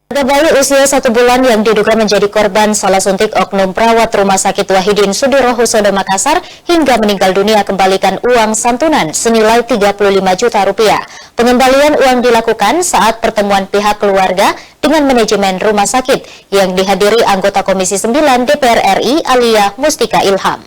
Bayi usia 1 bulan yang diduga menjadi korban salah suntik oknum perawat Rumah Sakit Wahidin Sudirohusodo Makassar hingga meninggal dunia kembalikan uang santunan senilai 35 juta rupiah. Pengembalian uang dilakukan saat pertemuan pihak keluarga dengan manajemen rumah sakit yang dihadiri anggota Komisi 9 DPR RI Alia Mustika Ilham.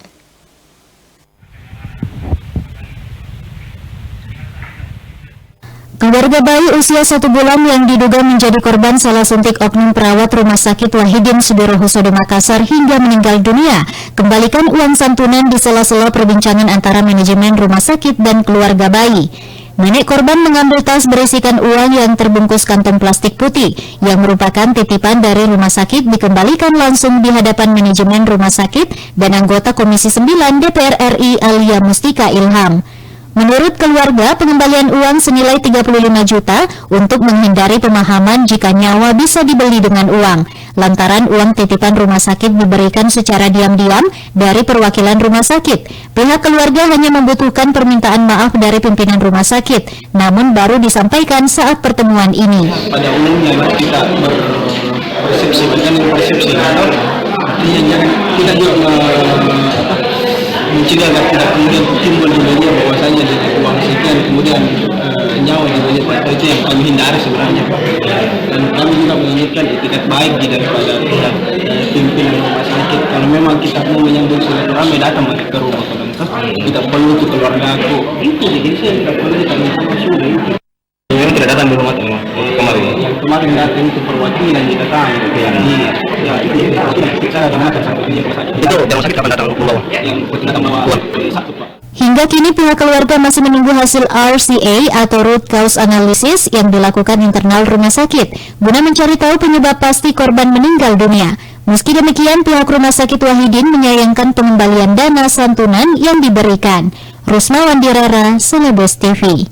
Keluarga bayi usia 1 bulan yang diduga menjadi korban salah suntik oknum perawat Rumah Sakit Wahidin Sudirohusodo Makassar hingga meninggal dunia kembalikan uang santunan di sela-sela perbincangan antara manajemen rumah sakit dan keluarga bayi. Nenek korban mengambil tas berisikan uang yang terbungkus kantong plastik putih yang merupakan titipan dari rumah sakit dikembalikan langsung di hadapan manajemen rumah sakit dan anggota Komisi 9 DPR RI Alia Mustika Ilham. Menurut keluarga, pengembalian uang senilai 35 juta untuk menghindari pemahaman jika nyawa bisa dibeli dengan uang. Lantaran uang titipan rumah sakit diberikan secara diam-diam dari perwakilan rumah sakit. Pihak keluarga hanya membutuhkan permintaan maaf dari pimpinan rumah sakit, namun baru disampaikan saat pertemuan ini. Pada umumnya kita berpersepsi, artinya kita juga mencegah agar tidak kemudian timbul di media bahwasanya dari uang sekian kemudian nyawa di media itu yang kami hindari sebenarnya, dan kami juga menginginkan etiket baik daripada pihak pimpinan rumah sakit. Kalau memang kita mau menyambut silaturahmi datang ke rumah kita perlu ke keluarga aku itu, jadi saya tidak perlu kami sudah itu. Yang tidak datang di rumah kemarin. Yang kemarin datang itu perwakilan kita tahu yang kita datang sampai di rumah sakit. Itu rumah sakit kapan datang membawa? Yang datang membawa satu Pak. Hingga kini pihak keluarga masih menunggu hasil RCA atau root cause analysis yang dilakukan internal rumah sakit guna mencari tahu penyebab pasti korban meninggal dunia. Meski demikian, pihak Rumah Sakit Wahidin menyayangkan pengembalian dana santunan yang diberikan. Rusma Wandirara, Celebes TV.